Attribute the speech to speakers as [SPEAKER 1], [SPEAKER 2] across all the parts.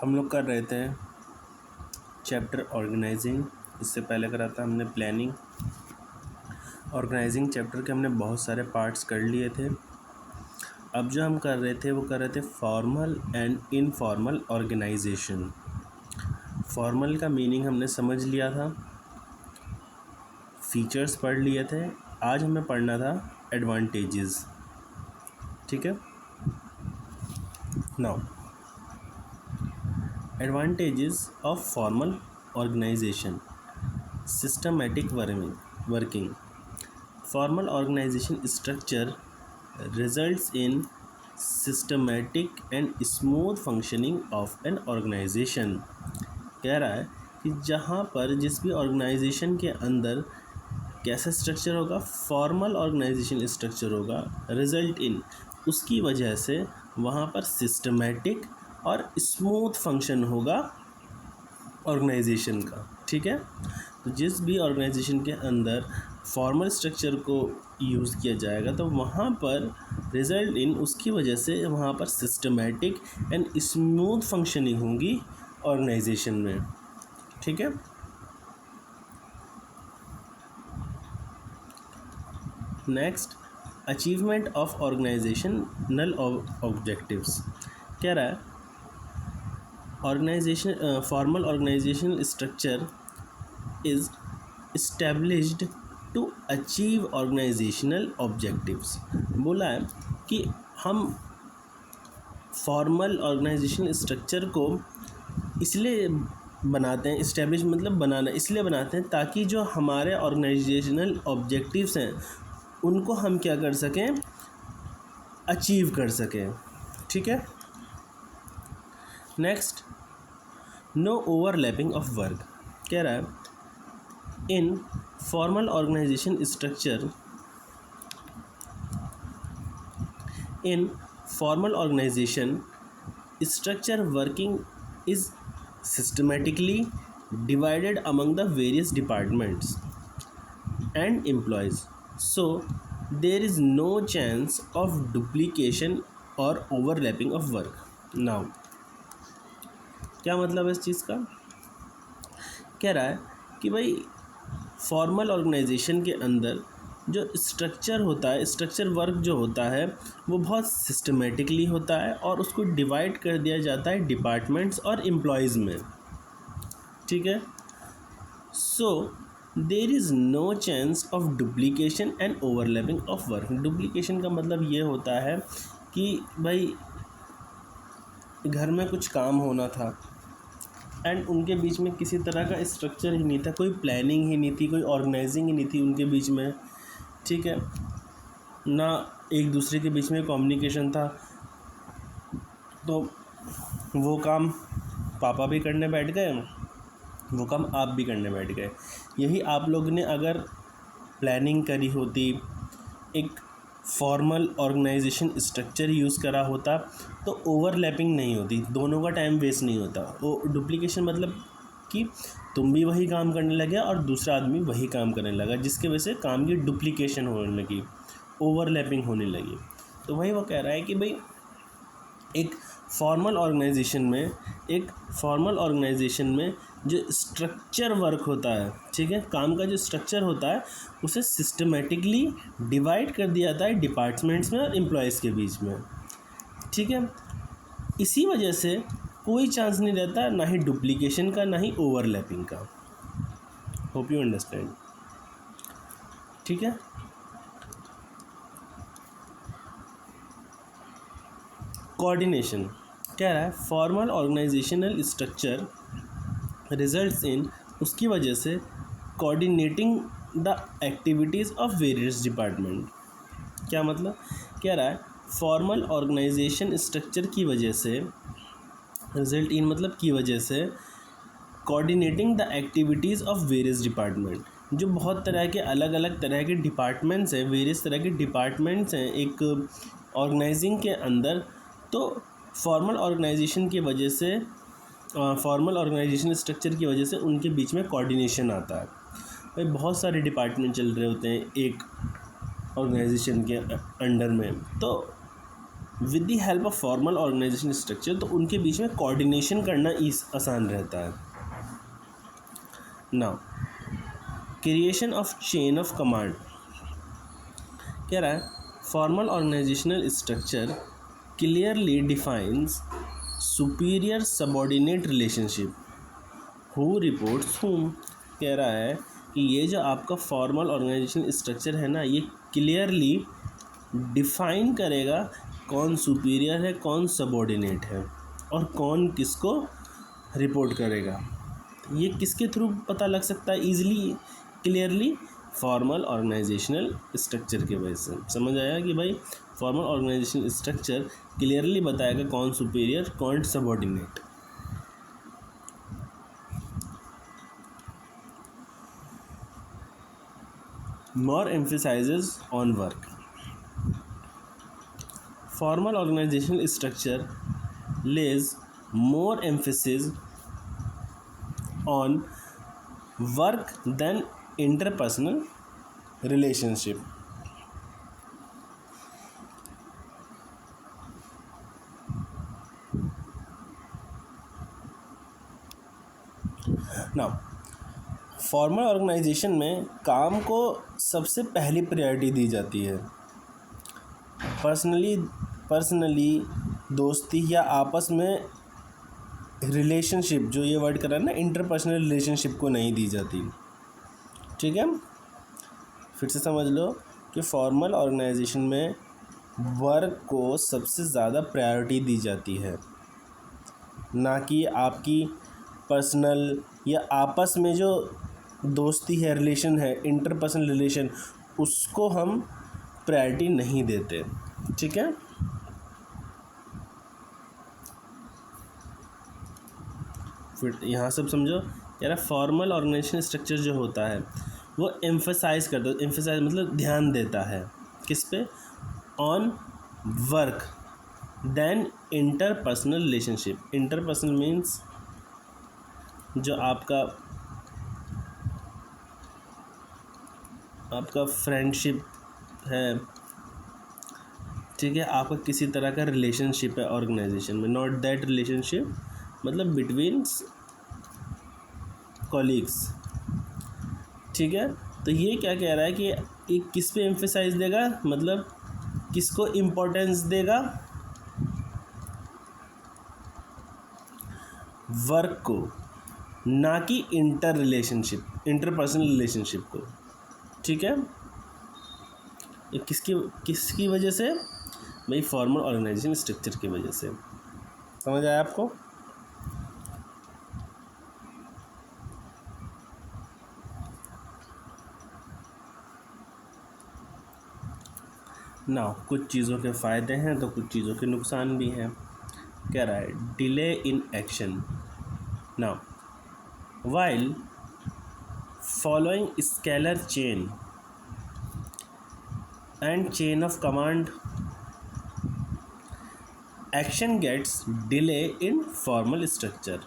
[SPEAKER 1] हम लोग कर रहे थे चैप्टर ऑर्गेनाइजिंग। इससे पहले करा था हमने प्लानिंग। ऑर्गेनाइजिंग चैप्टर के हमने बहुत सारे पार्ट्स कर लिए थे। अब जो हम कर रहे थे वो कर रहे थे formal and informal organisation. Formal का मीनिंग हमने समझ लिया था, फीचर्स पढ़ लिए थे। आज हमें पढ़ना था एडवांटेजेस। ठीक है, now advantages of formal organization. Systematic working. Formal organization structure results in systematic and smooth functioning of an organization. कह रहा है कि जहाँ पर जिस भी ऑर्गेनाइजेशन के अंदर कैसा स्ट्रक्चर होगा, फॉर्मल ऑर्गेनाइजेशन स्ट्रक्चर होगा, रिजल्ट इन उसकी वजह से वहाँ पर सिस्टमेटिक और स्मूथ फंक्शन होगा ऑर्गेनाइजेशन का। ठीक है, तो जिस भी ऑर्गेनाइजेशन के अंदर फॉर्मल स्ट्रक्चर को यूज़ किया जाएगा तो वहाँ पर रिजल्ट इन उसकी वजह से वहाँ पर सिस्टमेटिक एंड स्मूथ फंक्शनिंग होगी ऑर्गेनाइजेशन में। ठीक है, next achievement of organisational objectives. कह रहा है organisation formal organisational structure is established to achieve organisational objectives. बोला है कि हम फॉर्मल ऑर्गेनाइजेशनल स्ट्रक्चर को इसलिए बनाते हैं, इस्टेब्लिश मतलब बनाना, इसलिए बनाते हैं ताकि जो हमारे ऑर्गेनाइजेशनल ऑब्जेक्टिव्स हैं उनको हम क्या कर सकें, अचीव कर सकें। ठीक है, next no overlapping of work. कह रहा है in formal organisation structure, in formal organisation structure working is systematically divided among the various departments and employees, so there is no chance of duplication or overlapping of work. Now क्या मतलब है इस चीज़ का? कह रहा है कि भाई फॉर्मल ऑर्गेनाइजेशन के अंदर जो स्ट्रक्चर होता है, स्ट्रक्चर वर्क जो होता है वो बहुत सिस्टमेटिकली होता है और उसको डिवाइड कर दिया जाता है डिपार्टमेंट्स और एम्प्लॉयज़ में। ठीक है, so there is no chance of duplication and overlapping of work. Duplication का मतलब ये होता है कि भाई घर में कुछ काम होना था एंड उनके बीच में किसी तरह का स्ट्रक्चर ही नहीं था, कोई प्लानिंग ही नहीं थी, कोई ऑर्गेनाइजिंग ही नहीं थी उनके बीच में। ठीक है, ना एक दूसरे के बीच में कम्युनिकेशन था, तो वो काम पापा भी करने बैठ गए, वो काम आप भी करने बैठ गए। यही आप लोग ने अगर प्लानिंग करी होती, एक फॉर्मल ऑर्गेनाइजेशन स्ट्रक्चर यूज़ करा होता तो ओवरलैपिंग नहीं होती, दोनों का टाइम वेस्ट नहीं होता। वो डुप्लीकेशन मतलब कि तुम भी वही काम करने लगे और दूसरा आदमी वही काम करने लगा, जिसकी वजह से काम की डुप्लीकेशन होने लगी, ओवरलैपिंग होने लगी। तो वही वो कह रहा है कि भाई एक फॉर्मल ऑर्गेनाइजेशन में जो स्ट्रक्चर वर्क होता है, ठीक है, काम का जो स्ट्रक्चर होता है उसे सिस्टमेटिकली डिवाइड कर दिया जाता है डिपार्टमेंट्स में और एम्प्लॉयज़ के बीच में। ठीक है, इसी वजह से कोई चांस नहीं रहता, ना ही डुप्लीकेशन का ना ही ओवरलैपिंग का। Hope you understand. ठीक है, कोऑर्डिनेशन। कह रहा है formal organisational structure results in उसकी वजह से coordinating the activities of various department. क्या मतलब? कह रहा है फॉर्मल ऑर्गेनाइजेशन स्ट्रक्चर की वजह से, रिजल्ट इन मतलब की वजह से, coordinating the activities of various department, जो बहुत तरह के अलग अलग तरह के डिपार्टमेंट्स हैं, वेरियस तरह के डिपार्टमेंट्स हैं एक ऑर्गेनाइजिंग के अंदर, तो फॉर्मल ऑर्गेनाइजेशन की वजह से, फॉर्मल ऑर्गेनाइजेशन स्ट्रक्चर की वजह से उनके बीच में कोऑर्डिनेशन आता है। भाई बहुत सारे डिपार्टमेंट चल रहे होते हैं एक ऑर्गेनाइजेशन के अंडर में, तो with the help of formal organisation structure, तो उनके बीच में कोऑर्डिनेशन करना आसान रहता है. Now creation of chain of command. कह रहा है formal organisational structure clearly defines superior subordinate relationship who reports whom. कह रहा है कि ये जो आपका फॉर्मल ऑर्गेनाइजेशन स्ट्रक्चर है ना, ये क्लियरली डिफाइन करेगा कौन सुपीरियर है, कौन सबॉर्डिनेट है और कौन किसको रिपोर्ट करेगा. ये किसके थ्रू पता लग सकता है easily, clearly? Formal organisational structure की वजह से. समझ आया कि भाई फॉर्मल ऑर्गेनाइजेशनल स्ट्रक्चर क्लियरली बताएगा कौन सुपीरियर, कौन subordinate. More emphasizes on work. Formal organizational structure lays more emphasis on work than interpersonal relationship. Now, formal organisation में काम को सबसे पहली प्रायोरिटी दी जाती है. पर्सनली दोस्ती या आपस में रिलेशनशिप, जो ये वर्ड कर रहा है ना, इंटरपर्सनल रिलेशनशिप को नहीं दी जाती. ठीक है, फिर से समझ लो कि फॉर्मल ऑर्गेनाइजेशन में वर्क को सबसे ज़्यादा प्रायोरिटी दी जाती है, ना कि आपकी पर्सनल या आपस में जो दोस्ती है, रिलेशन है, इंटरपर्सनल रिलेशन, उसको हम प्रायोरिटी नहीं देते. ठीक है, फिर यहाँ सब समझो. यार फॉर्मल ऑर्गेनाइजेशन स्ट्रक्चर जो होता है वो एम्फसाइज करता है. एम्फसाइज मतलब ध्यान देता है किस पे? On work than interpersonal relationship. Interpersonal means जो आपका फ्रेंडशिप है. ठीक है, आपका किसी तरह का रिलेशनशिप है ऑर्गेनाइजेशन में, नॉट दैट रिलेशनशिप मतलब बिटवीन कॉलीग्स. ठीक है, तो ये क्या कह रहा है कि ये किस पे एम्फेसाइज देगा, मतलब किसको इम्पोर्टेंस देगा? वर्क को, ना कि इंटरपर्सनल रिलेशनशिप को. ठीक है, ये किसकी वजह से? भाई फॉर्मल ऑर्गेनाइजेशन स्ट्रक्चर की वजह से. समझ आया आपको? ना कुछ चीज़ों के फ़ायदे हैं तो कुछ चीज़ों के नुकसान भी हैं. कह रहा है delay in action. Now while following scalar chain and chain of command, action gets delay in formal structure.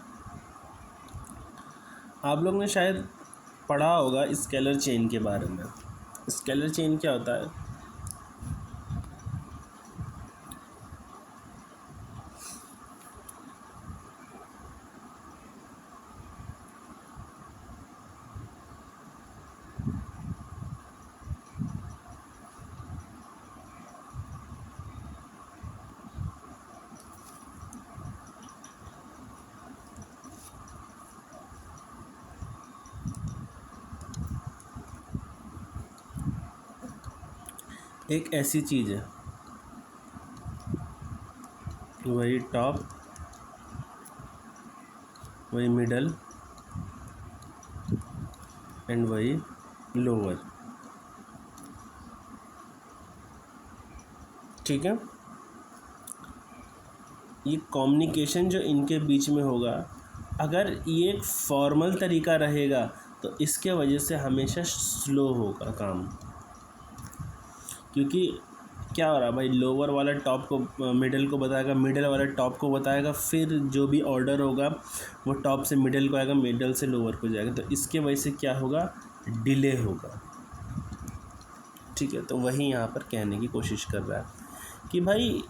[SPEAKER 1] आप लोग ने शायद पढ़ा होगा स्केलर चेन के बारे में. स्केलर चेन क्या होता है? एक ऐसी चीज़ है, वही टॉप, वही मिडल एंड वही लोअर. ठीक है, ये कम्युनिकेशन जो इनके बीच में होगा, अगर ये एक फॉर्मल तरीका रहेगा तो इसके वजह से हमेशा स्लो होगा काम. क्योंकि क्या हो रहा है भाई, लोअर वाला टॉप को मिडिल को बताएगा, मिडिल वाला टॉप को बताएगा, फिर जो भी ऑर्डर होगा वो टॉप से मिडिल को आएगा, मिडिल से लोअर को जाएगा. तो इसके वजह से क्या होगा? डिले होगा. ठीक है, तो वही यहाँ पर कहने की कोशिश कर रहा है कि भाई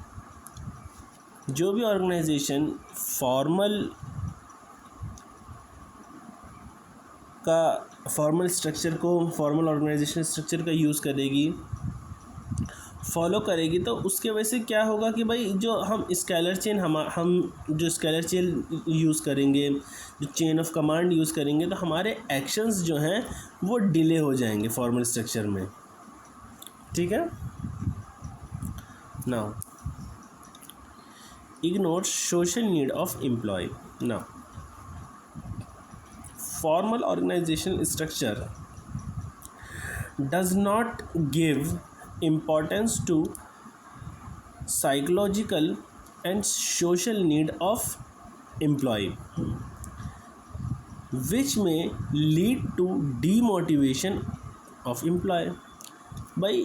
[SPEAKER 1] जो भी ऑर्गेनाइजेशन फॉर्मल स्ट्रक्चर को, फॉर्मल ऑर्गेनाइजेशन स्ट्रक्चर का यूज़ करेगी, फॉलो करेगी, तो उसके वजह से क्या होगा कि भाई जो हम जो स्केलर चेन यूज़ करेंगे, जो चेन ऑफ कमांड यूज़ करेंगे, तो हमारे एक्शंस जो हैं वो डिले हो जाएंगे फॉर्मल स्ट्रक्चर में। ठीक है। Now ignore social need of employee. Now formal organizational structure does not give importance to psychological and social need of employee, which may lead to demotivation of employee। भाई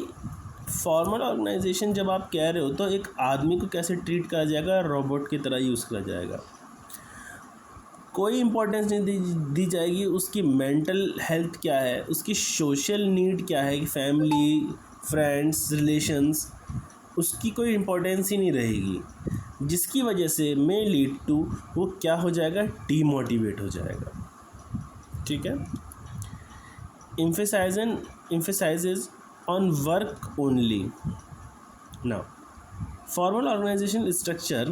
[SPEAKER 1] formal organisation जब आप कह रहे हो तो एक आदमी को कैसे ट्रीट करा जाएगा, रोबोट की तरह यूज़ करा जाएगा, कोई इम्पोर्टेंस नहीं दी जाएगी उसकी मेंटल हेल्थ क्या है, उसकी सोशल नीड क्या है, फैमिली, फ्रेंड्स, रिलेशंस, उसकी कोई इम्पोर्टेंस ही नहीं रहेगी, जिसकी वजह से मे लीड टू वो क्या हो जाएगा, डीमोटिवेट हो जाएगा। ठीक है। emphasizes on work only। Now formal organizational structure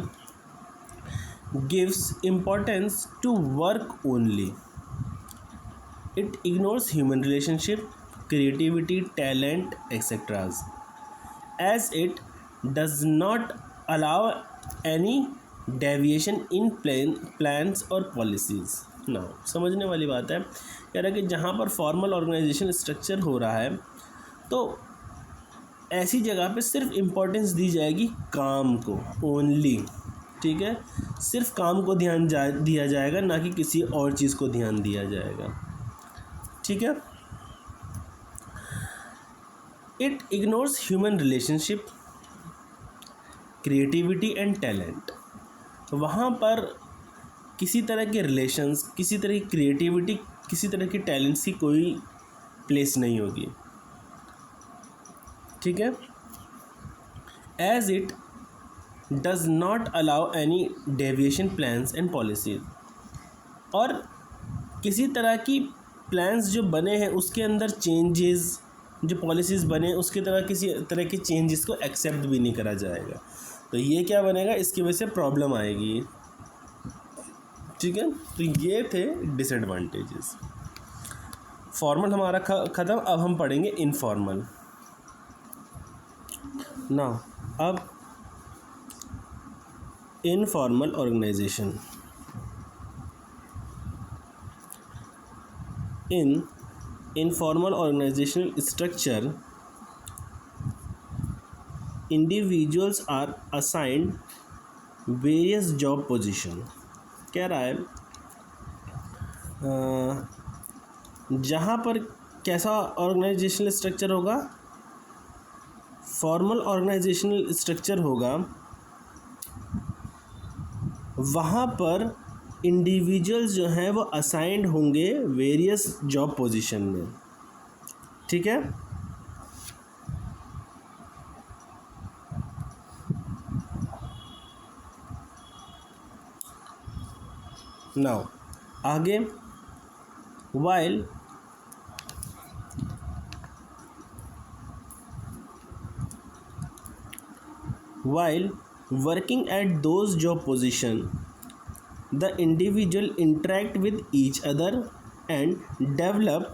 [SPEAKER 1] gives importance to work only। It ignores human relationship, creativity, talent, etc., as it does not allow any deviation in plans or policies। Now समझने वाली बात है, कह रहा है कि जहाँ पर फॉर्मल ऑर्गेनाइजेशन स्ट्रक्चर हो रहा है तो ऐसी जगह पे सिर्फ इम्पोर्टेंस दी जाएगी काम को ओनली। ठीक है, सिर्फ काम को ध्यान दिया जाएगा, ना कि किसी और चीज़ को ध्यान दिया जाएगा। ठीक है। It ignores human relationship, creativity and talent. वहाँ पर किसी तरह के रिलेशंस, किसी तरह की क्रिएटिविटी, किसी तरह की टैलेंट्स की कोई प्लेस नहीं होगी। ठीक है। As it does not allow any deviation plans and policies. और किसी तरह की प्लान्स जो बने हैं उसके अंदर चेंजेस, जो पॉलिसीज़ बने उसकी तरह किसी तरह के चेंजेस को एक्सेप्ट भी नहीं करा जाएगा। तो ये क्या बनेगा, इसकी वजह से प्रॉब्लम आएगी। ठीक है। तो ये थे डिसएडवांटेजेस। फॉर्मल हमारा ख़त्म, अब हम पढ़ेंगे इनफॉर्मल। नाउ अब informal organisation. In informal organisational structure individuals are assigned various job position. कह रहा है जहाँ पर कैसा ऑर्गेनाइजेशनल स्ट्रक्चर होगा, फॉर्मल ऑर्गेनाइजेशनल स्ट्रक्चर होगा, वहाँ पर इंडिविजुअल्स जो हैं वो असाइंड होंगे वेरियस जॉब पोजीशन में। ठीक है। नाउ आगे, while working at those job position, the individual interact with each other and develop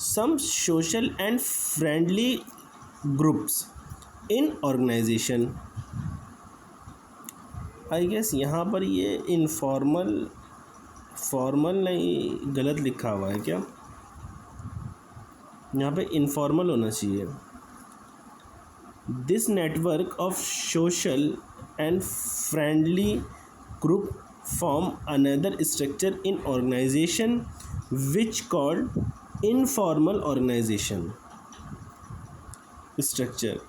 [SPEAKER 1] some social and friendly groups in organization। I guess यहाँ पर ये इनफॉर्मल, फॉर्मल नहीं, गलत लिखा हुआ है क्या, यहाँ पे इनफॉर्मल होना चाहिए। This network of social and friendly group form another structure in organisation which called informal organisation structure.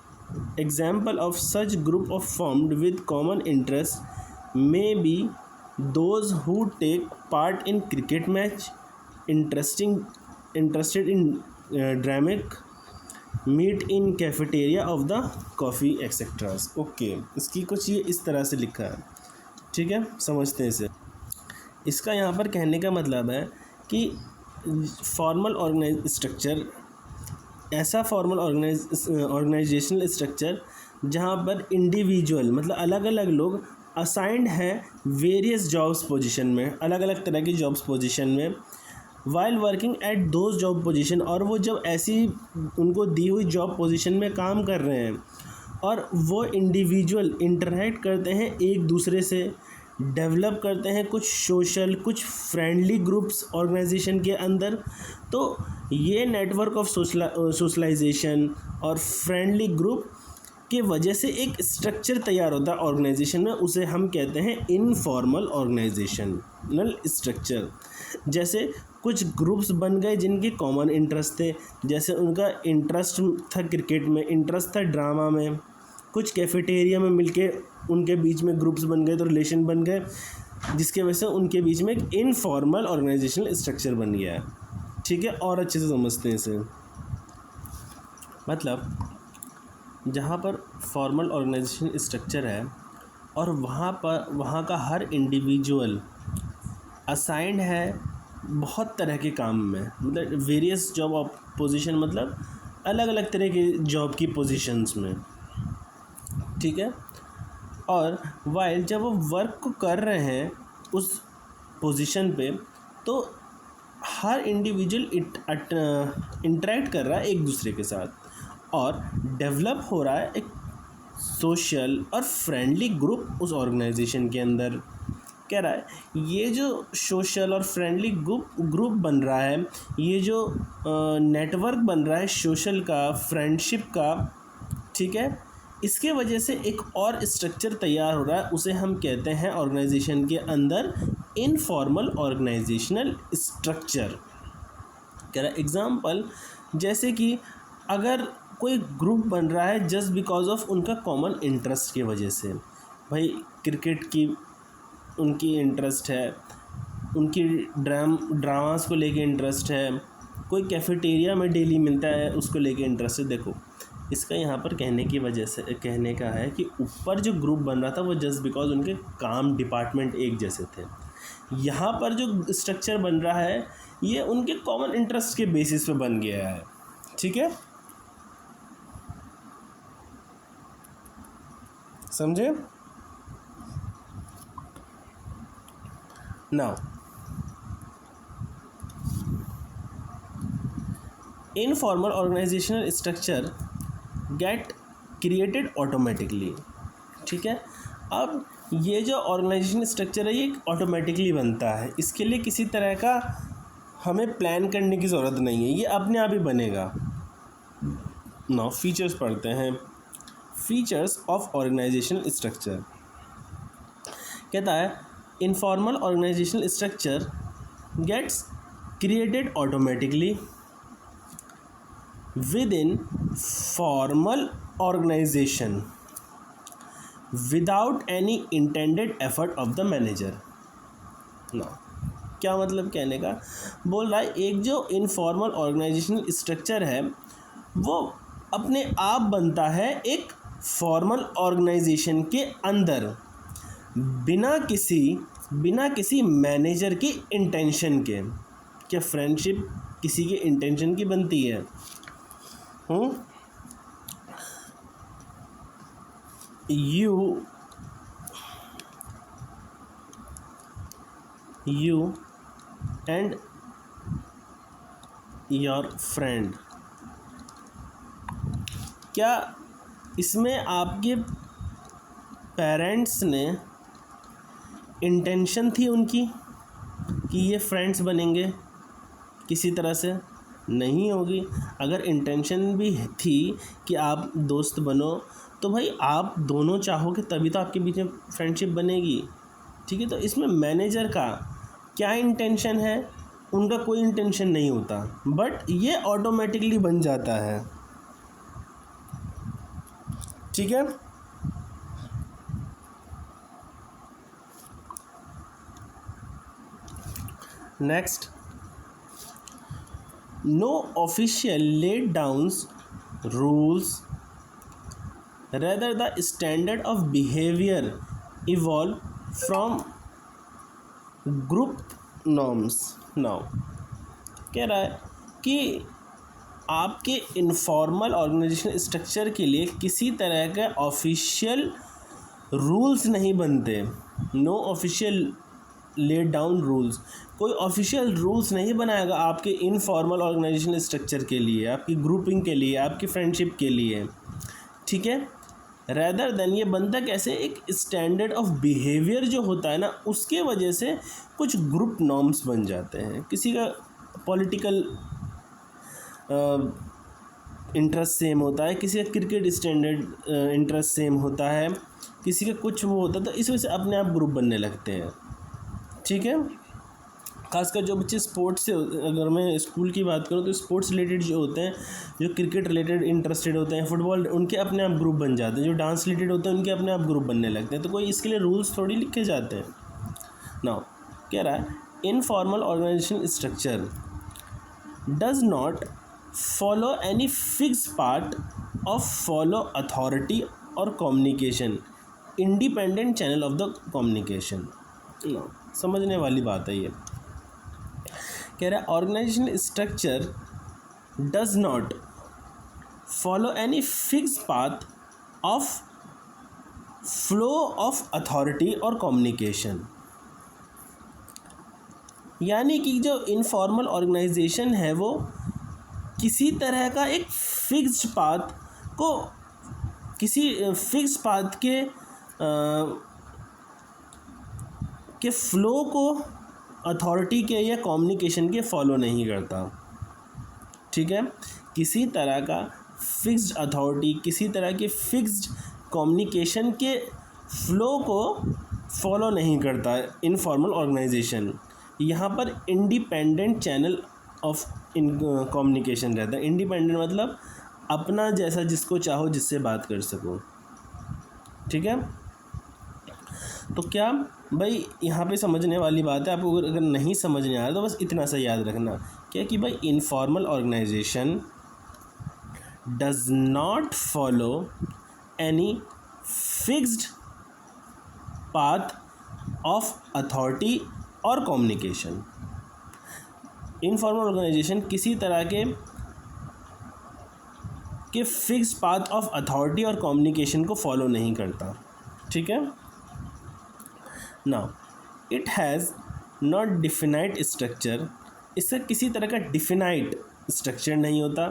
[SPEAKER 1] Example of such group of formed with common interests may be those who take part in cricket match, interested in dramatic, meet in cafeteria of the coffee etc. Okay, इसकी कुछ ये इस तरह से लिखा है ठीक है, समझते हैं इसे। इसका यहाँ पर कहने का मतलब है कि फॉर्मल ऑर्गेनाइज स्ट्रक्चर ऐसा फॉर्मल ऑर्गेनाइजेशनल स्ट्रक्चर जहाँ पर इंडिविजुअल मतलब अलग अलग लोग असाइंड हैं वेरियस जॉब्स पोजीशन में, अलग अलग तरह की जॉब्स पोजीशन में, while working at those job position, और वो जब ऐसी उनको दी हुई जॉब पोजीशन में काम कर रहे हैं और वो इंडिविजुअल इंटरेक्ट करते हैं एक दूसरे से, डेवलप करते हैं कुछ सोशल कुछ फ्रेंडली ग्रुप्स ऑर्गेनाइजेशन के अंदर, तो ये नेटवर्क ऑफ सोशलाइजेशन और फ्रेंडली ग्रुप के वजह से एक स्ट्रक्चर तैयार होता है ऑर्गेनाइजेशन में, उसे हम कहते हैं इनफॉर्मल ऑर्गेनाइजेशनल स्ट्रक्चर। जैसे कुछ ग्रुप्स बन गए जिनके कॉमन इंटरेस्ट थे, जैसे उनका इंटरेस्ट था क्रिकेट में, इंटरेस्ट था ड्रामा में, कुछ कैफेटेरिया में मिलके उनके बीच में ग्रुप्स बन गए तो रिलेशन बन गए, जिसके वजह से उनके बीच में एक इनफॉर्मल ऑर्गेनाइजेशनल स्ट्रक्चर बन गया है। ठीक है, और अच्छे से समझते हैं इसे। मतलब जहाँ पर फॉर्मल ऑर्गेनाइजेशन स्ट्रक्चर है और वहाँ का हर इंडिविजुअल असाइंड है बहुत तरह के काम में, मतलब वेरियस जॉब पोजीशन, मतलब अलग अलग तरह के जॉब की पोजीशंस में। ठीक है, और वाइल जब वो वर्क को कर रहे हैं उस पोजीशन पे, तो हर इंडिविजुअल इंटरेक्ट कर रहा है एक दूसरे के साथ और डेवलप हो रहा है एक सोशल और फ्रेंडली ग्रुप उस ऑर्गेनाइजेशन के अंदर। कह रहा है ये जो सोशल और फ्रेंडली ग्रुप बन रहा है, ये जो नेटवर्क बन रहा है सोशल का, फ्रेंडशिप का, ठीक है, इसके वजह से एक और स्ट्रक्चर तैयार हो रहा है, उसे हम कहते हैं ऑर्गेनाइजेशन के अंदर इनफॉर्मल ऑर्गेनाइजेशनल स्ट्रक्चर। कह रहा है एग्जाम्पल, जैसे कि अगर कोई ग्रुप बन रहा है जस्ट बिकॉज ऑफ उनका कॉमन इंटरेस्ट की वजह से, भाई क्रिकेट की उनकी इंटरेस्ट है, उनकी ड्रामास को लेके इंटरेस्ट है, कोई कैफेटेरिया में डेली मिलता है उसको लेके इंटरेस्ट है। देखो इसका यहाँ पर कहने की वजह से कहने का है कि ऊपर जो ग्रुप बन रहा था वो जस्ट बिकॉज उनके काम डिपार्टमेंट एक जैसे थे, यहाँ पर जो स्ट्रक्चर बन रहा है ये उनके कॉमन इंटरेस्ट के बेसिस पे बन गया है। ठीक है, समझे? Now informal organisational structure get created automatically. ठीक है, अब ये जो ऑर्गेनाइजेशन स्ट्रक्चर है ये ऑटोमेटिकली बनता है, इसके लिए किसी तरह का हमें प्लान करने की ज़रूरत नहीं है, ये अपने आप ही बनेगा। नाउ फीचर्स पढ़ते हैं। फीचर्स ऑफ ऑर्गेनाइजेशनल स्ट्रक्चर कहता है informal organisational structure gets created automatically within formal organization without any intended effort of the manager। now क्या मतलब कहने का, बोल रहा है एक जो इनफॉर्मल ऑर्गेनाइजेशनल स्ट्रक्चर है वो अपने आप बनता है एक फॉर्मल ऑर्गेनाइजेशन के अंदर बिना किसी मैनेजर की इंटेंशन के। क्या फ्रेंडशिप किसी के इंटेंशन की बनती है? You and your friend, क्या इसमें आपके पेरेंट्स ने इंटेंशन थी उनकी कि ये फ्रेंड्स बनेंगे? किसी तरह से नहीं होगी। अगर इंटेंशन भी थी कि आप दोस्त बनो तो भाई आप दोनों चाहोगे तभी तो आपके बीच में फ्रेंडशिप बनेगी। ठीक है, तो इसमें मैनेजर का क्या इंटेंशन है? उनका कोई इंटेंशन नहीं होता, बट ये ऑटोमेटिकली बन जाता है। ठीक है, next, no official laid down rules, rather the standard of behavior evolve from group norms. Now कह रहा है कि आपके इनफॉर्मल ऑर्गेनाइजेशन स्ट्रक्चर के लिए किसी तरह के ऑफिशियल रूल्स नहीं बनते। No official laid down rules, कोई ऑफिशियल रूल्स नहीं बनाएगा आपके इनफॉर्मल ऑर्गेनाइजेशन स्ट्रक्चर के लिए, आपकी ग्रुपिंग के लिए, आपकी फ्रेंडशिप के लिए, ठीक है। रैदर देन ये बनता कैसे, एक स्टैंडर्ड ऑफ बिहेवियर जो होता है ना, उसके वजह से कुछ ग्रुप नॉर्म्स बन जाते हैं। किसी का पॉलिटिकल इंटरेस्ट सेम होता है, किसी का क्रिकेट स्टैंडर्ड इंटरेस्ट सेम होता है, किसी का कुछ वो होता है, तो इस वजह से अपने आप ग्रुप बनने लगते हैं, ठीक है। खासकर जो बच्चे स्पोर्ट्स से, अगर मैं स्कूल की बात करूँ तो स्पोर्ट्स रिलेटेड जो होते हैं, जो क्रिकेट रिलेटेड इंटरेस्टेड होते हैं, फुटबॉल, उनके अपने आप ग्रुप बन जाते हैं। जो डांस रिलेटेड होते हैं उनके अपने आप ग्रुप बनने लगते हैं। तो कोई इसके लिए रूल्स थोड़ी लिखे जाते हैं। नाउ कह रहा है informal organisation structure does not follow any fix part of follow authority और communication independent channel of the communication. समझने वाली बात है ये। कह रहा है organisation structure does not follow any fix path of flow of authority और कम्युनिकेशन। यानी कि जो इनफॉर्मल ऑर्गेनाइजेशन है वो किसी तरह का एक फिक्स्ड पाथ को, किसी फिक्स पाथ के फ्लो को अथॉरिटी के या कम्युनिकेशन के फॉलो नहीं करता, ठीक है। किसी तरह का फिक्स्ड अथॉरिटी, किसी तरह के फिक्स्ड कम्युनिकेशन के फ्लो को फॉलो नहीं करता इनफॉर्मल ऑर्गेनाइजेशन। यहाँ पर independent channel of in communication रहता है। इंडिपेंडेंट मतलब अपना जैसा, जिसको चाहो जिससे बात कर सको, ठीक है। तो क्या भाई यहाँ पे समझने वाली बात है। आपको अगर नहीं समझने आ रहा तो बस इतना सा याद रखना, क्या कि भाई informal organisation does not follow any fixed path of authority और कम्युनिकेशन। इनफॉर्मल ऑर्गेनाइजेशन किसी तरह के फिक्स्ड पाथ ऑफ अथॉरिटी और कम्युनिकेशन को फॉलो नहीं करता, ठीक है। Now it has not definite structure, इसका किसी तरह का डिफिनाइट स्ट्रक्चर नहीं होता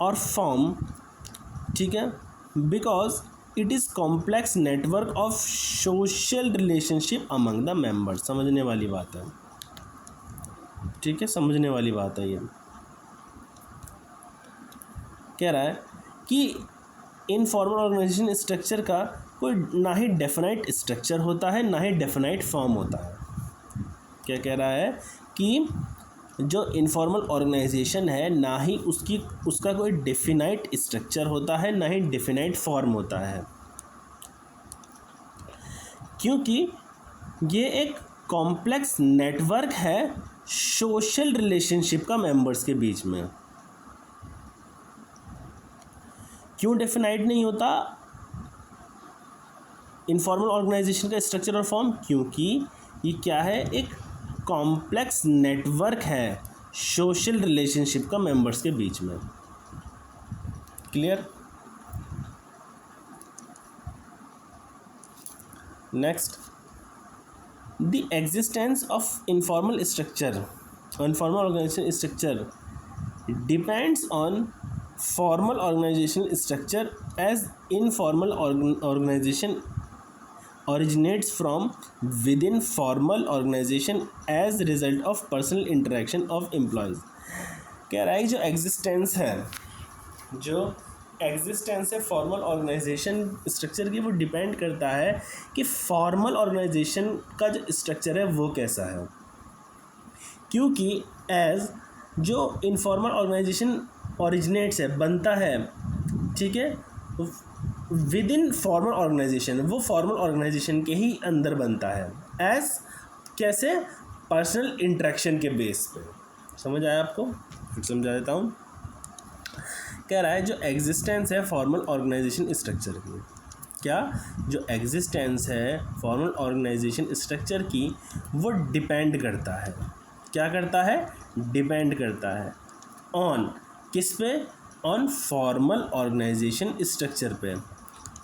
[SPEAKER 1] और फॉर्म, ठीक है, because it is complex network of social relationship among the members. समझने वाली बात है, ठीक है, समझने वाली बात है ये। कह रहा है कि इनफॉर्मल ऑर्गेनाइजेशन स्ट्रक्चर का कोई ना ही डेफिनाइट स्ट्रक्चर होता है, ना ही डेफिनाइट फॉर्म होता है। क्या कह रहा है कि जो इनफॉर्मल ऑर्गेनाइजेशन है, ना ही उसका कोई डेफिनाइट स्ट्रक्चर होता है, ना ही डेफिनाइट फॉर्म होता है, क्योंकि ये एक कॉम्प्लेक्स नेटवर्क है सोशल रिलेशनशिप का मेंबर्स के बीच में। क्यों डेफिनाइट नहीं होता इनफॉर्मल ऑर्गेनाइजेशन का स्ट्रक्चर और फॉर्म? क्योंकि ये क्या है, एक कॉम्प्लेक्स नेटवर्क है सोशल रिलेशनशिप का मेंबर्स के बीच में। Clear? Next, the existence of informal structure, informal organisation structure depends on formal organization structure, as informal organization originates from within formal organization as result of personal interaction of employees। कह रहा है जो existence है, जो existence है formal organisation structure की, वो depend करता है कि फॉर्मल ऑर्गेनाइजेशन का जो स्ट्रक्चर है वो कैसा है। क्योंकि एज जो इनफॉर्मल ऑर्गेनाइजेशन ओरिजिनेट्स है, बनता है, ठीक है, विद इन फॉर्मल ऑर्गेनाइजेशन, वो फॉर्मल ऑर्गेनाइजेशन के ही अंदर बनता है। एज कैसे? पर्सनल इंटरेक्शन के बेस पे। समझ आया आपको? फिर समझा देता हूँ। कह रहा है जो एग्जिस्टेंस है फॉर्मल ऑर्गेनाइजेशन स्ट्रक्चर की, क्या, जो एग्जिस्टेंस है फॉर्मल ऑर्गेनाइजेशन स्ट्रक्चर की, वो डिपेंड करता है, क्या करता है, डिपेंड करता है ऑन, किस पे, ऑन फॉर्मल ऑर्गेनाइजेशन स्ट्रक्चर पे,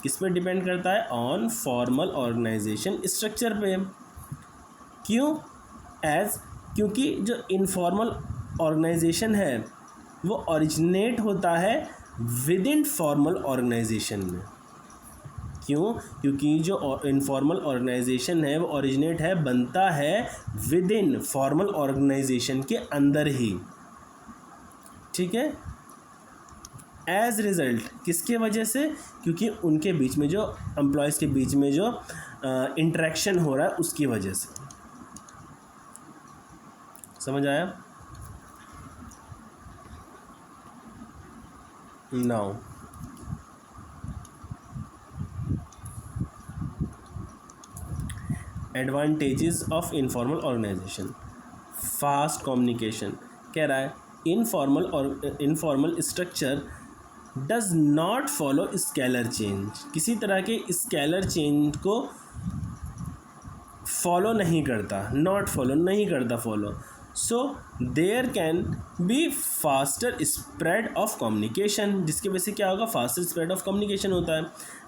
[SPEAKER 1] किस पे डिपेंड करता है, ऑन फॉर्मल ऑर्गेनाइजेशन स्ट्रक्चर पे। क्यों, क्योंकि जो इनफॉर्मल ऑर्गेनाइजेशन है वो ओरिजिनेट होता है विद इन फॉर्मल ऑर्गेनाइजेशन में। क्यों, क्योंकि जो इनफॉर्मल ऑर्गेनाइजेशन है वो ओरिजिनेट है, बनता है विद इन फॉर्मल ऑर्गेनाइजेशन के अंदर ही, ठीक है। एज रिज़ल्ट किसके वजह से, क्योंकि उनके बीच में जो एम्प्लॉयज़ के बीच में जो इंटरेक्शन हो रहा है उसकी वजह से। समझ आया? Now advantages of informal organisation. Fast communication, कह रहा है informal structure does not follow scalar change, किसी तरह के स्केलर चेंज को फॉलो नहीं करता, नॉट फॉलो नहीं करता, follow. So there can be faster spread of communication, जिसकी वजह से क्या होगा, फास्टर स्प्रेड ऑफ कम्युनिकेशन होता है।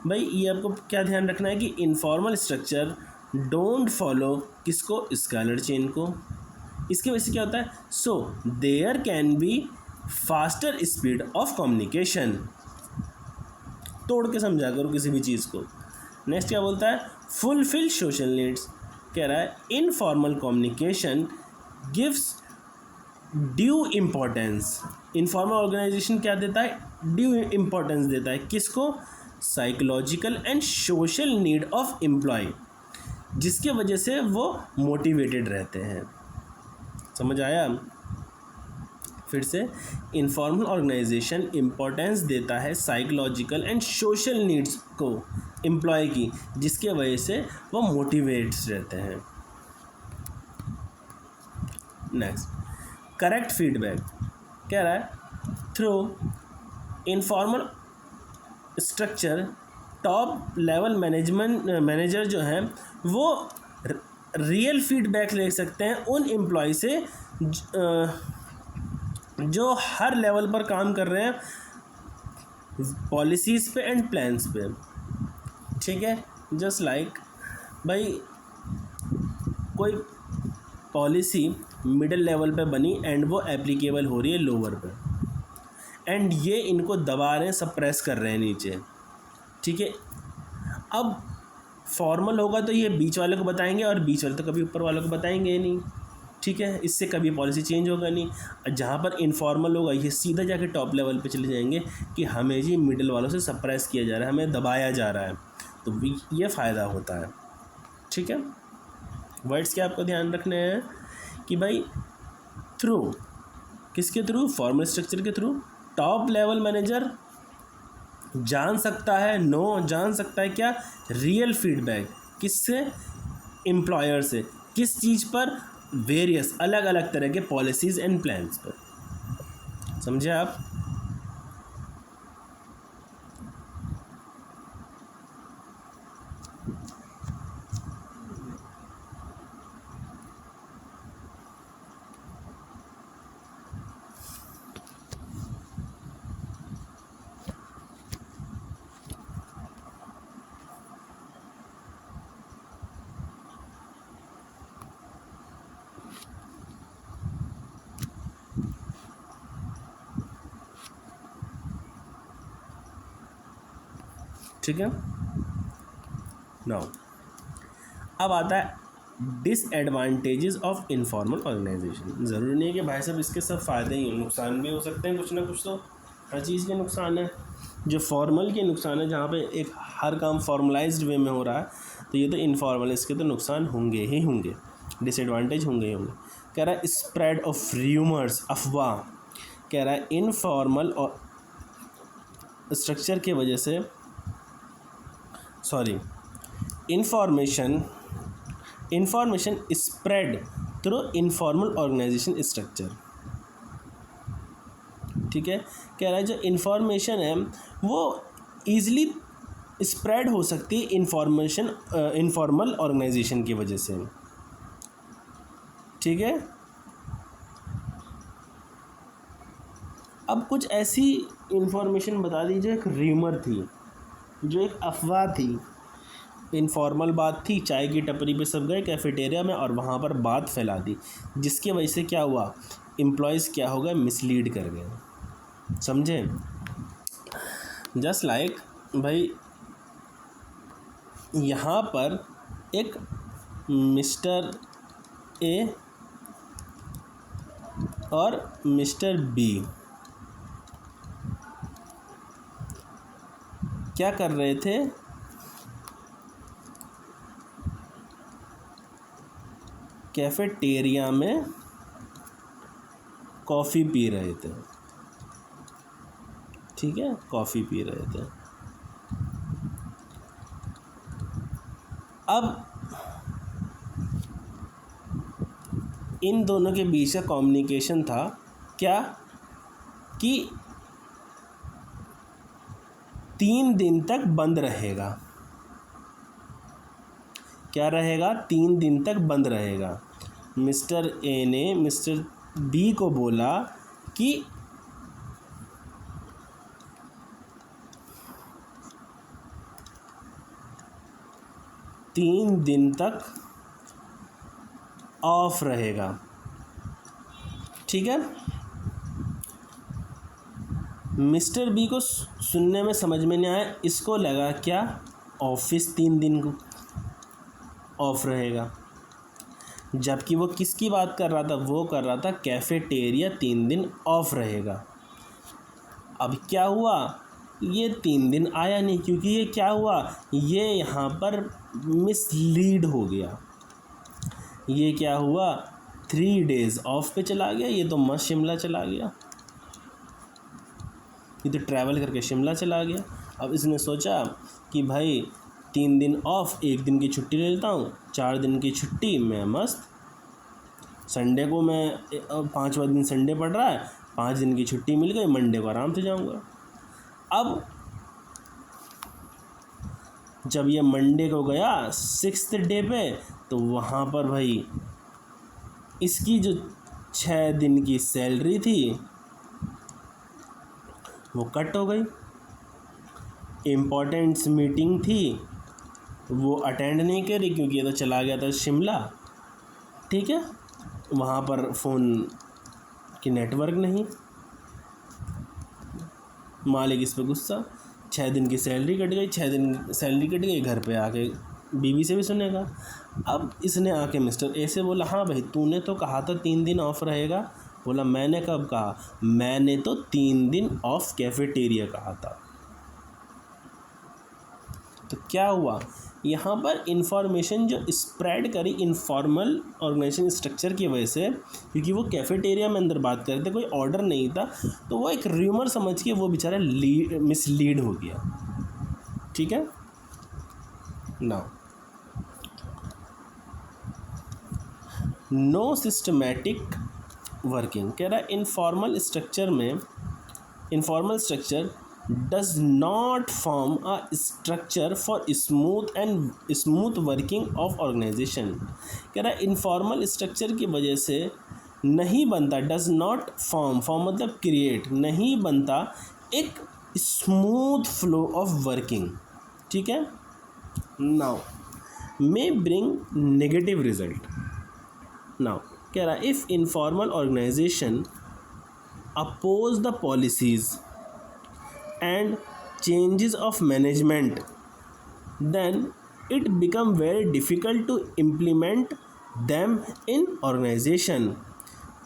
[SPEAKER 1] भाई ये आपको क्या ध्यान रखना है कि इनफॉर्मल स्ट्रक्चर डोंट फॉलो किसको, स्केलर चेन को। इसकी वजह से क्या होता है, so there can be faster speed of communication. तोड़ के समझा करो किसी भी चीज़ को। नेक्स्ट क्या बोलता है, फुलफिल सोशल नीड्स, कह रहा है informal communication gives due importance. Informal organisation क्या देता है, ड्यू इम्पोर्टेंस देता है किसको, psychological and social need of employee, जिसके वजह से वो मोटिवेटेड रहते हैं। समझ आया? फिर से, इनफॉर्मल ऑर्गेनाइजेशन इम्पोर्टेंस देता है साइकोलॉजिकल एंड सोशल नीड्स को एम्प्लॉय की, जिसके वजह से वो मोटिवेट्स रहते हैं। नेक्स्ट, करेक्ट फीडबैक, कह रहा है through informal structure top level manager जो हैं वो रियल फीडबैक ले सकते हैं उन एम्प्लॉय से जो हर लेवल पर काम कर रहे हैं पॉलिसीज़ पे एंड प्लान्स पे, ठीक है। जस्ट लाइक भाई कोई पॉलिसी मिडिल लेवल पे बनी एंड वो एप्लीकेबल हो रही है लोअर पे, एंड ये इनको दबा रहे हैं, सप्रेस कर रहे हैं नीचे, ठीक है। अब फॉर्मल होगा तो ये बीच वाले को बताएंगे और बीच वाले तो कभी ऊपर वालों को बताएंगे ही नहीं, ठीक है। इससे कभी पॉलिसी चेंज होगा नहीं। जहाँ पर इनफॉर्मल होगा ये सीधा जाके टॉप लेवल पे चले जाएंगे कि हमें जी मिडिल वालों से सप्रेस किया जा रहा है, हमें दबाया जा रहा है, तो ये फ़ायदा होता है, ठीक है। वर्ड्स के आपको ध्यान रखने हैं कि भाई थ्रू, किसके थ्रू, फॉर्मल स्ट्रक्चर के थ्रू टॉप लेवल मैनेजर जान सकता है, जान सकता है क्या, रियल फीडबैक, किससे, एम्प्लॉयर से, किस चीज़ पर, वेरियस अलग अलग तरह के पॉलिसीज़ एंड प्लान्स पर। समझे आप? ठीक है। नाउ अब आता है डिसएडवांटेजेस ऑफ इनफॉर्मल ऑर्गेनाइजेशन। ज़रूरी नहीं है कि भाई साहब इसके सब फ़ायदे ही हैं, नुकसान भी हो सकते हैं, कुछ ना कुछ तो हर चीज़ के नुकसान है। जो फॉर्मल के नुकसान है, जहाँ पे एक हर काम फॉर्मलाइज्ड वे में हो रहा है, तो ये तो इनफॉर्मल, इसके तो नुकसान होंगे ही होंगे, डिसएडवांटेज होंगे ही होंगे। कह रहा है स्प्रेड ऑफ र्यूमर्स, अफवाह, कह रहा है इनफॉर्मल और स्ट्रक्चर की वजह से, sorry, information spread through informal organisation structure, ठीक है। कह रहा है जो इन्फॉर्मेशन है वो ईज़िली स्प्रेड हो सकती है इनफॉर्मल ऑर्गेनाइजेशन की वजह से। ठीक है, अब कुछ ऐसी इंफॉर्मेशन बता दीजिए, एक र्यूमर थी, जो एक अफवाह थी, इनफॉर्मल बात थी, चाय की टपरी पे सब गए कैफेटेरिया में और वहाँ पर बात फैला दी, जिसकी वजह से क्या हुआ, एम्प्लॉयज़ क्या हो गए, मिसलीड कर गए। समझे? जस्ट लाइक भाई यहाँ पर एक मिस्टर ए और मिस्टर बी क्या कर रहे थे, कैफेटेरिया में कॉफ़ी पी रहे थे। ठीक है, कॉफ़ी पी रहे थे। अब इन दोनों के बीच का कम्युनिकेशन था क्या, कि 3 दिन तक बंद रहेगा। क्या रहेगा? 3 दिन तक बंद रहेगा। मिस्टर ए ने मिस्टर बी को बोला कि 3 दिन तक ऑफ रहेगा। ठीक है, मिस्टर बी को सुनने में समझ में नहीं आया, इसको लगा क्या, ऑफिस 3 दिन को ऑफ रहेगा, जबकि वो किसकी बात कर रहा था, वो कर रहा था कैफेटेरिया 3 दिन ऑफ रहेगा। अब क्या हुआ, ये 3 दिन आया नहीं, क्योंकि ये क्या हुआ, ये यहाँ पर मिसलीड हो गया। ये क्या हुआ, 3 डेज़ ऑफ पे चला गया, ये तो मस्त शिमला चला गया, ये तो ट्रैवल करके शिमला चला गया। अब इसने सोचा कि भाई 3 दिन ऑफ, 1 दिन की छुट्टी ले लेता हूँ, 4 दिन की छुट्टी, मैं मस्त, संडे को मैं 5वां दिन संडे पड़ रहा है, 5 दिन की छुट्टी मिल गई, मंडे को आराम से जाऊँगा। अब जब ये मंडे को गया 6th डे पे, तो वहाँ पर भाई इसकी जो 6 दिन की सैलरी थी वो कट हो गई। इम्पोर्टेंट्स मीटिंग थी वो अटेंड नहीं करी, क्योंकि ये तो चला गया था शिमला। ठीक है, वहाँ पर फ़ोन की नेटवर्क नहीं, मालिक इस पर गुस्सा, 6 दिन की सैलरी कट गई, 6 दिन सैलरी कट गई, घर पे आके बीवी से भी सुनेगा। अब इसने आके मिस्टर ए से बोला, हाँ भाई तूने तो कहा था 3 दिन ऑफ रहेगा। बोला, मैंने कब कहा, मैंने तो 3 दिन ऑफ कैफेटेरिया कहा था। तो क्या हुआ, यहाँ पर इंफॉर्मेशन जो स्प्रेड करी इनफॉर्मल ऑर्गेनाइजेशन स्ट्रक्चर की वजह से, क्योंकि वो कैफेटेरिया में अंदर बात कर रहे थे, कोई ऑर्डर नहीं था, तो वो एक र्यूमर समझ के वो बेचारा मिसलीड हो गया। ठीक है, नाउ नो सिस्टमैटिक वर्किंग, कह रहा है informal structure does not form a structure for smooth working of organization। कह रहा है इनफॉर्मल स्ट्रक्चर की वजह से नहीं बनता, डज नॉट फॉर्म मतलब क्रिएट, नहीं बनता एक स्मूथ फ्लो ऑफ वर्किंग। ठीक है, now may bring negative result. Now कह रहा है if informal organisation oppose the policies and changes of management, then it become very difficult to implement them in organization।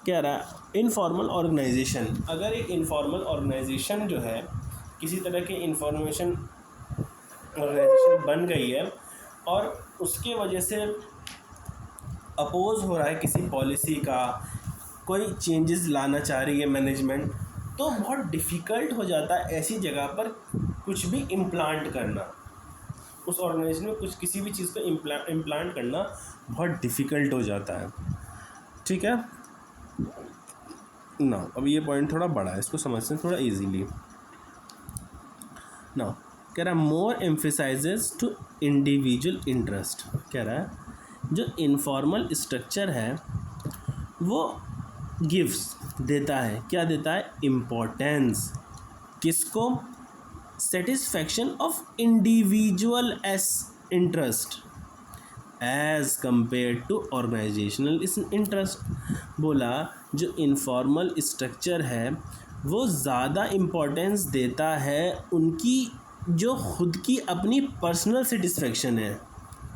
[SPEAKER 1] कह रहा है इनफॉर्मल ऑर्गेनाइजेशन, अगर एक इनफॉर्मल ऑर्गेनाइजेशन जो है किसी तरह के इंफॉर्मेशन ऑर्गेनाइजेशन बन गई है और उसके वजह से अपोज हो रहा है किसी पॉलिसी का, कोई चेंजेस लाना चाह रही है मैनेजमेंट, तो बहुत डिफ़िकल्ट हो जाता है ऐसी जगह पर कुछ भी इम्प्लांट करना, उस ऑर्गेनाइजेशन में कुछ किसी भी चीज़ को इम्प्लांट करना बहुत डिफ़िकल्ट हो जाता है। ठीक है, नाउ अब ये पॉइंट थोड़ा बड़ा है, इसको समझते हैं थोड़ा इजीली। नाउ कह रहा है मोर एम्फेसाइजेस टू इंडिविजुअल इंटरेस्ट। कह रहा है जो इनफॉर्मल स्ट्रक्चर है वो गिव्स देता है, क्या देता है, इम्पोर्टेंस किसको, satisfaction of individual's interest as compare to organisational interest. बोला जो इनफॉर्मल स्ट्रक्चर है वो ज़्यादा इम्पोर्टेंस देता है उनकी जो खुद की अपनी पर्सनल सेटिस्फेक्शन है,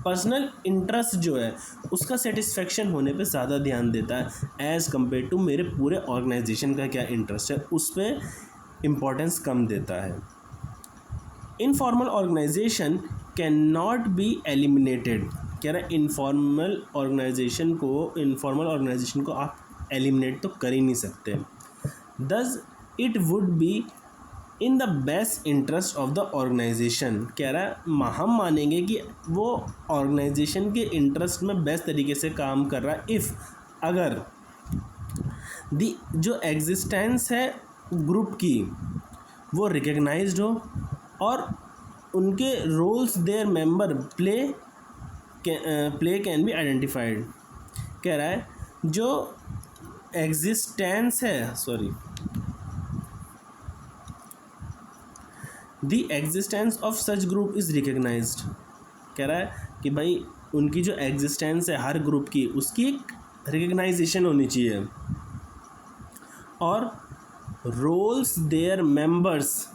[SPEAKER 1] पर्सनल इंटरेस्ट जो है उसका सेटिस्फेक्शन होने पे ज़्यादा ध्यान देता है एज़ कम्पेयर टू मेरे पूरे ऑर्गेनाइजेशन का क्या इंटरेस्ट है उस पर इम्पोर्टेंस कम देता है। Informal organisation can not be eliminated. कह रहा है इनफॉर्मल ऑर्गेनाइजेशन को आप एलिमिनेट तो कर ही नहीं सकते। Thus it would be in the best interest of the organisation. कह रहा है हम मानेंगे कि वो ऑर्गेनाइजेशन के इंटरेस्ट में बेस्ट तरीके से काम कर रहा है इफ़ अगर दी जो एग्जिस्टेंस है ग्रुप की वो रिकग्नाइज्ड हो और उनके roles their member play can be identified. कह रहा है जो एग्जिस्टेंस है the existence of such group is recognised. कह रहा है कि भाई उनकी जो एग्जिस्टेंस है हर ग्रुप की उसकी एक रिकग्नाइजेशन होनी चाहिए और roles their members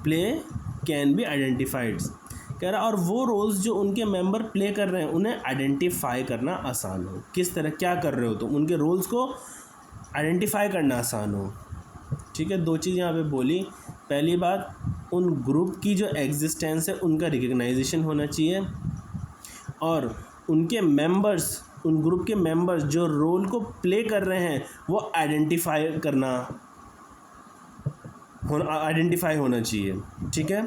[SPEAKER 1] play can be identified. कह रहा और वो रोल्स जो उनके मेंबर प्ले कर रहे हैं उन्हें आइडेंटिफाई करना आसान हो। किस तरह, क्या कर रहे हो तो उनके रोल्स को आइडेंटिफाई करना आसान हो। ठीक है, दो चीज़ यहाँ पे बोली। पहली बात, उन ग्रुप की जो एग्जिस्टेंस है उनका रिकग्नाइजेशन होना चाहिए और उनके मेंबर्स, उन ग्रुप के मेंबर्स जो रोल को प्ले कर रहे हैं वो आइडेंटिफाई होना चाहिए। ठीक है,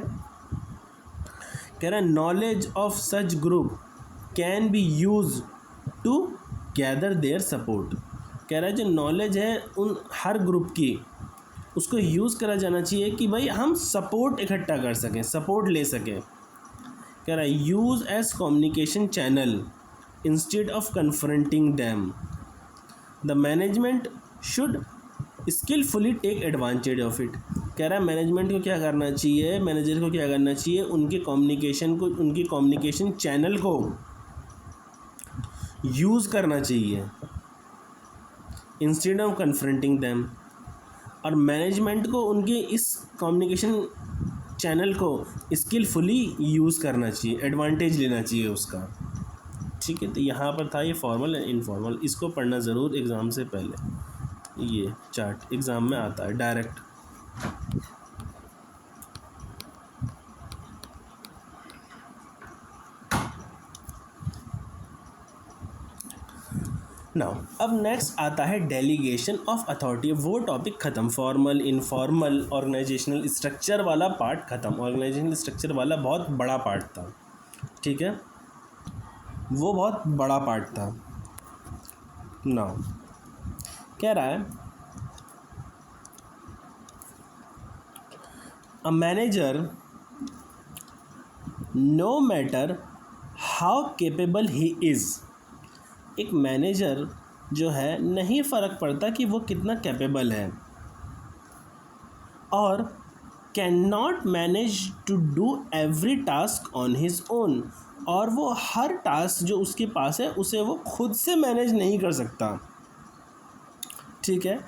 [SPEAKER 1] कह रहा है knowledge of such group can be use to gather their support. कह रहा है जो नॉलेज है उन हर ग्रुप की उसको यूज़ करा जाना चाहिए कि भाई हम सपोर्ट इकट्ठा कर सकें, सपोर्ट ले सकें। कह रहा है use as communication channel instead of confronting them. The management should skilfully take advantage of it. कह रहा है मैनेजमेंट को क्या करना चाहिए, मैनेजर को क्या करना चाहिए, उनकी कम्युनिकेशन चैनल को यूज़ करना चाहिए इंस्टेड ऑफ कन्फ्रंटिंग दैम। और मैनेजमेंट को उनके इस कम्युनिकेशन चैनल को स्किलफुली यूज़ करना चाहिए, एडवांटेज लेना चाहिए उसका। ठीक है, तो यहाँ पर था ये फॉर्मल एंड इनफॉर्मल, इसको पढ़ना ज़रूर एग्ज़ाम से पहले। ये चार्ट एग्ज़ाम में आता है डायरेक्ट। नाउ अब नेक्स्ट आता है डेलीगेशन ऑफ अथॉरिटी। वो टॉपिक ख़त्म, फॉर्मल इनफॉर्मल ऑर्गेनाइजेशनल स्ट्रक्चर वाला पार्ट ख़त्म। ऑर्गेनाइजेशनल स्ट्रक्चर वाला बहुत बड़ा पार्ट था। ठीक है, वो बहुत बड़ा पार्ट था। नाउ कह रहा है a manager no matter how capable he is. एक मैनेजर जो है नहीं फ़र्क पड़ता कि वो कितना कैपेबल है और can not manage to do every task on his own. और वो हर टास्क जो उसके पास है उसे वो खुद से मैनेज नहीं कर सकता। ठीक है,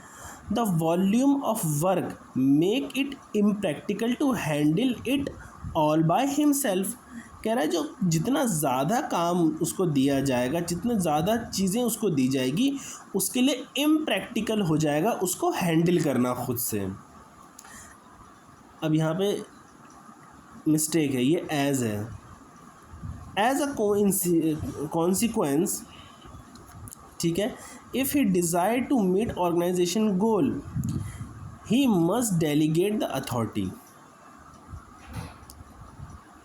[SPEAKER 1] the volume of work make it impractical to handle it all by himself. कह रहा है जो जितना ज़्यादा काम उसको दिया जाएगा, जितना ज़्यादा चीज़ें उसको दी जाएगी, उसके लिए इम्प्रैक्टिकल हो जाएगा उसको हैंडल करना खुद से। अब यहाँ पे मिस्टेक है, ये एज है, एज अ कॉन्सिक्वेंस। ठीक है, if he desire to meet organisation goal he must delegate the authority.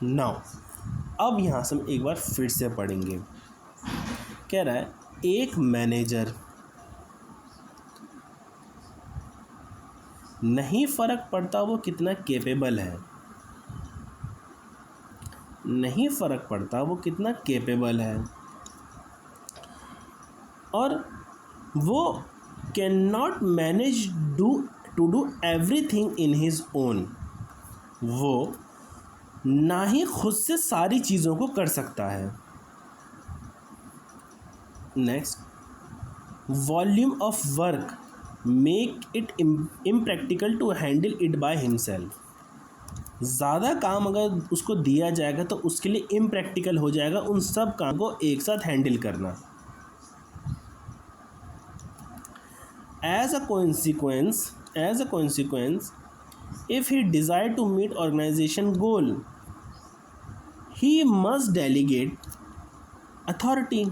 [SPEAKER 1] Now अब यहाँ से हम एक बार फिर से पढ़ेंगे। कह रहा है एक मैनेजर नहीं फ़र्क पड़ता वो कितना केपेबल है, नहीं फ़र्क पड़ता वो कितना केपेबल है, और वो can not manage to do everything in his own, वो ना ही खुद से सारी चीज़ों को कर सकता है। Next, volume of work make it impractical to handle it by himself, ज़्यादा काम अगर उसको दिया जाएगा तो उसके लिए इम्प्रैक्टिकल हो जाएगा उन सब काम को एक साथ हैंडल करना। As a consequence, if he desire to meet organization goal, he must delegate authority.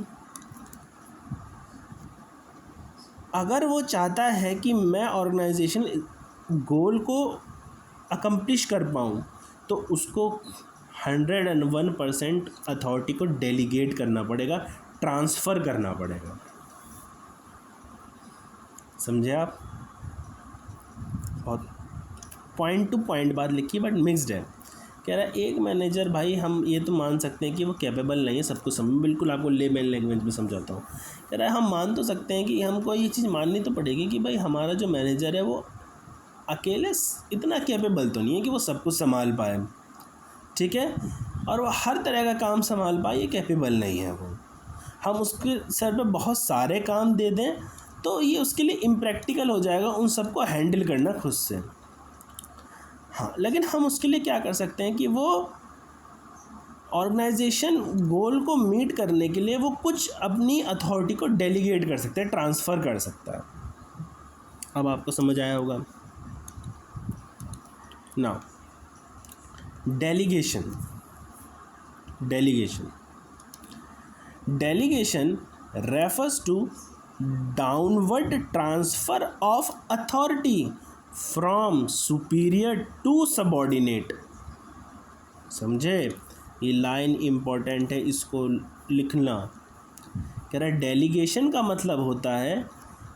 [SPEAKER 1] अगर वो चाहता है कि मैं ऑर्गेनाइजेशन गोल को अकम्प्लिश कर पाऊँ तो उसको 101% अथॉरिटी को डेलीगेट करना पड़ेगा, ट्रांसफ़र करना पड़ेगा। समझे आप? बहुत पॉइंट टू पॉइंट बात लिखी बट मिक्सड है। कह रहा है एक मैनेजर, भाई हम ये तो मान सकते हैं कि वो कैपेबल नहीं है सबको समझ, बिल्कुल आपको लेमैन लैंग्वेज में समझाता हूँ। कह रहा है हम मान तो सकते हैं कि हमको ये चीज़ माननी तो पड़ेगी कि भाई हमारा जो मैनेजर है वो अकेले इतना कैपेबल तो नहीं है कि वो सब कुछ संभाल पाए, ठीक है, और वो हर तरह का काम संभाल पाए, ये कैपेबल नहीं है वो। हम उसके सर पे बहुत सारे काम दे दें तो ये उसके लिए इम्प्रैक्टिकल हो जाएगा उन सबको हैंडल करना खुद से। हाँ, लेकिन हम उसके लिए क्या कर सकते हैं कि वो ऑर्गेनाइजेशन गोल को मीट करने के लिए वो कुछ अपनी अथॉरिटी को डेलीगेट कर सकते हैं, ट्रांसफ़र कर सकता है। अब आपको समझ आया होगा। Now delegation refers to downward transfer of authority from superior to subordinate। समझे? ये लाइन इम्पोर्टेंट है, इसको लिखना। कह रहा है डेलीगेशन का मतलब होता है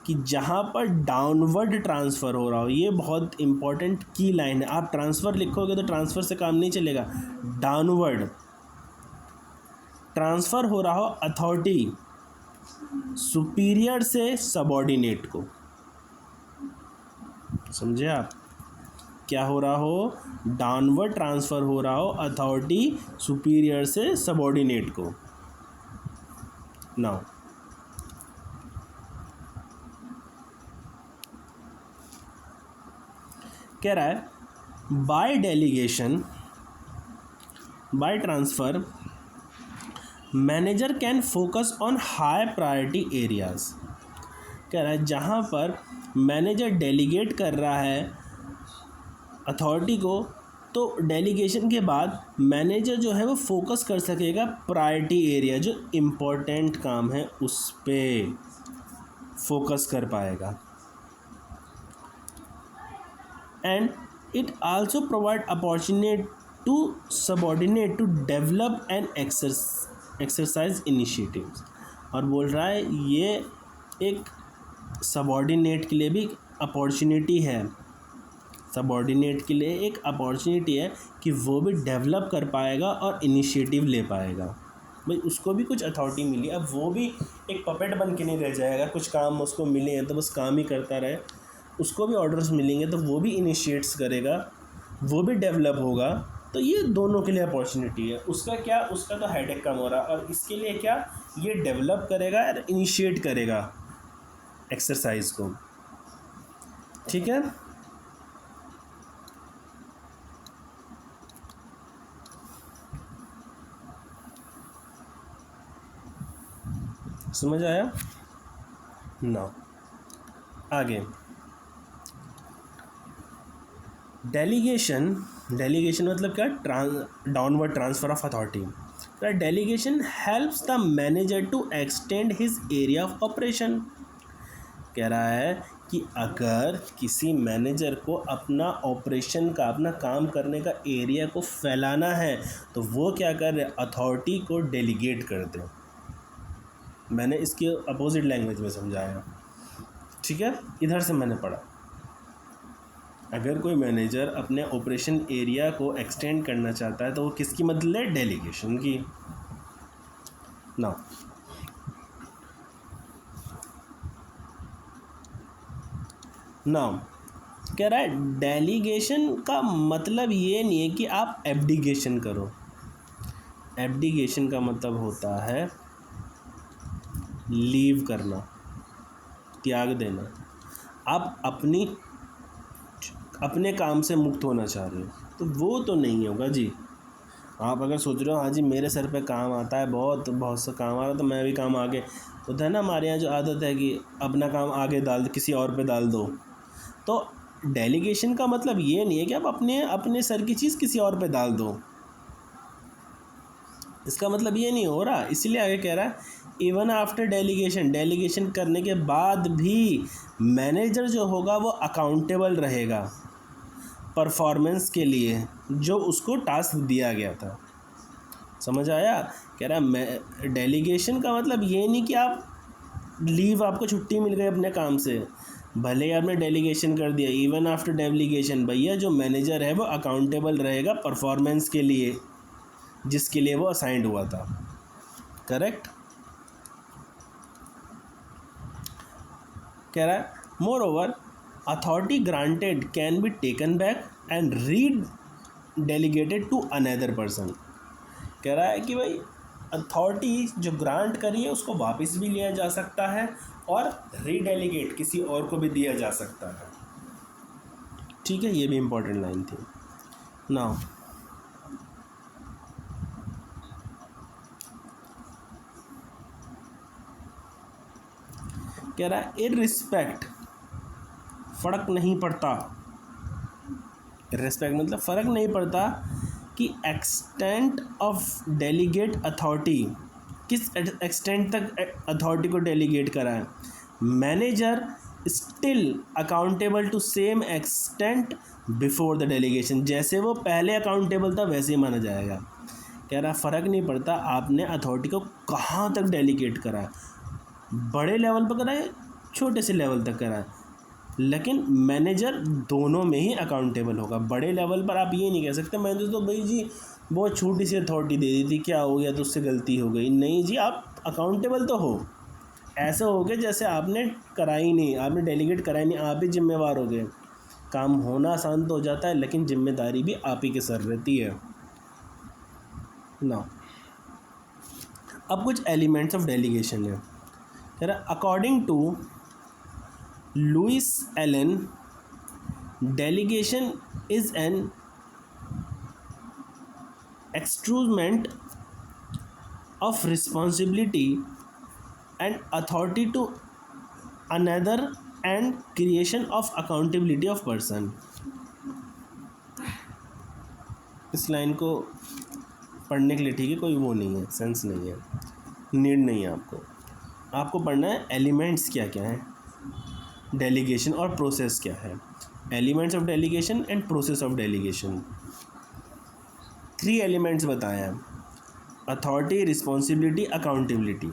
[SPEAKER 1] कि जहाँ पर डाउनवर्ड ट्रांसफ़र हो रहा हो, ये बहुत इम्पोर्टेंट की लाइन है। आप ट्रांसफ़र लिखोगे तो ट्रांसफ़र से काम नहीं चलेगा, डाउनवर्ड ट्रांसफ़र हो रहा हो अथॉरिटी सुपीरियर से सबॉर्डिनेट को। समझे आप? क्या हो रहा हो? डाउनवर्ड ट्रांसफ़र हो रहा हो अथॉरिटी सुपीरियर से सबॉर्डिनेट को। नाउ कह रहा है by transfer manager can focus on high priority areas. कह रहा है जहाँ पर मैनेजर डेलीगेट कर रहा है अथॉरिटी को, तो डेलीगेशन के बाद मैनेजर जो है वो फोकस कर सकेगा प्रायोरिटी एरिया, जो इम्पोर्टेंट काम है उस पे फोकस कर पाएगा। And it also provide opportunity to subordinate to develop and exercise initiatives. और बोल रहा है ये एक सबॉर्डिनेट के लिए भी अपॉर्चुनिटी है, सबॉर्डिनेट के लिए एक अपॉर्चुनिटी है कि वो भी डेवलप कर पाएगा और इनिशिएटिव ले पाएगा। भाई उसको भी कुछ अथॉरिटी मिली, अब वो भी एक पपेट बन के नहीं रह जाएगा, कुछ काम उसको मिले हैं तो बस काम ही करता रहे, उसको भी ऑर्डर्स मिलेंगे तो वो भी इनिशिएट्स करेगा, वो भी डेवलप होगा। तो ये दोनों के लिए अपॉर्चुनिटी है। उसका क्या, उसका तो हेडेक कम हो रहा, और इसके लिए क्या, ये डेवलप करेगा और इनिशिएट करेगा एक्सरसाइज को। ठीक है, समझ आया ना? आगे डेलीगेशन मतलब क्या? Downward transfer of authority. Delegation helps the manager to extend his area of operation. कह रहा है कि अगर किसी मैनेजर को अपना ऑपरेशन का, अपना काम करने का एरिया को फैलाना है तो वो क्या कर रहे, अथॉरिटी को डेलीगेट कर दे। मैंने इसके अपोजिट लैंग्वेज में समझाया, ठीक है, इधर से मैंने पढ़ा। अगर कोई मैनेजर अपने ऑपरेशन एरिया को एक्सटेंड करना चाहता है तो वो किसकी मदद ले? डेलीगेशन की। नाउ कह रहा है डेलीगेशन का मतलब ये नहीं है कि आप एब्डिगेशन करो। एब्डिगेशन का मतलब होता है लीव करना, त्याग देना। आप अपने काम से मुक्त होना चाह रहे हो तो वो तो नहीं होगा जी। आप अगर सोच रहे हो हाँ जी मेरे सर पे काम आता है, बहुत सा काम आ रहा है तो मैं भी काम आगे, तो है ना हमारे यहाँ जो आदत है कि अपना काम आगे डाल दो, किसी और पे डाल दो। तो डेलीगेशन का मतलब ये नहीं है कि आप अपने सर की चीज़ किसी और पे डाल दो, इसका मतलब ये नहीं हो रहा। इसलिए आगे कह रहा है इवन आफ्टर डेलीगेशन करने के बाद भी मैनेजर जो होगा वो अकाउंटेबल रहेगा परफॉर्मेंस के लिए जो उसको टास्क दिया गया था। समझ आया? कह रहा है मैं डेलीगेशन का मतलब ये नहीं कि आप लीव, आपको छुट्टी मिल गई अपने काम से, भले ही आपने डेलीगेशन कर दिया, इवन आफ्टर डेलीगेशन भैया जो मैनेजर है वो अकाउंटेबल रहेगा परफॉर्मेंस के लिए जिसके लिए वो असाइंड हुआ था। करेक्ट? कह रहा है more over authority granted can be taken back and re delegated to another person. कह रहा है कि भाई अथॉरिटी जो ग्रांट करी है उसको वापस भी लिया जा सकता है और रीडेलीगेट किसी और को भी दिया जा सकता है। ठीक है, ये भी इम्पोर्टेंट लाइन थी। नाउ कह रहा है इररिस्पेक्ट, फ़र्क नहीं पड़ता, इररिस्पेक्ट मतलब फ़र्क नहीं पड़ता कि एक्सटेंट ऑफ डेलीगेट अथॉरिटी, किस एक्सटेंट तक अथॉरिटी को डेलीगेट करा है, manager still accountable to same extent before the delegation. जैसे वो पहले अकाउंटेबल था वैसे ही माना जाएगा। कह रहा फ़र्क नहीं पड़ता आपने अथॉरिटी को कहाँ तक डेलीगेट करा है, बड़े लेवल पर करा है छोटे से लेवल तक करा है, लेकिन मैनेजर दोनों में ही अकाउंटेबल होगा। बड़े लेवल पर आप ये नहीं कह सकते मैनेजर तो भाई जी बहुत छोटी सी अथॉरिटी दे दी थी, क्या हो गया तो उससे गलती हो गई। नहीं जी, आप अकाउंटेबल तो हो, ऐसा हो गया जैसे आपने कराई नहीं, आपने डेलीगेट कराई नहीं, आप ही जिम्मेवार हो गए। काम होना आसान तो हो जाता है लेकिन जिम्मेदारी भी आप ही के सर रहती है ना। अब कुछ एलिमेंट्स ऑफ डेलीगेशन है। कह रहा according to Louis Allen delegation is an entrustment of responsibility and authority to another and creation of accountability of person. इस लाइन को पढ़ने के लिए ठीक है, कोई वो नहीं है, सेंस नहीं है, नीड नहीं है आपको पढ़ना है एलिमेंट्स क्या क्या हैं डेलीगेशन और प्रोसेस क्या है। Elements of delegation and process of delegation, 3 elements बताए हैं, अथॉरिटी, रिस्पॉन्सिबिलिटी, अकाउंटेबिलिटी।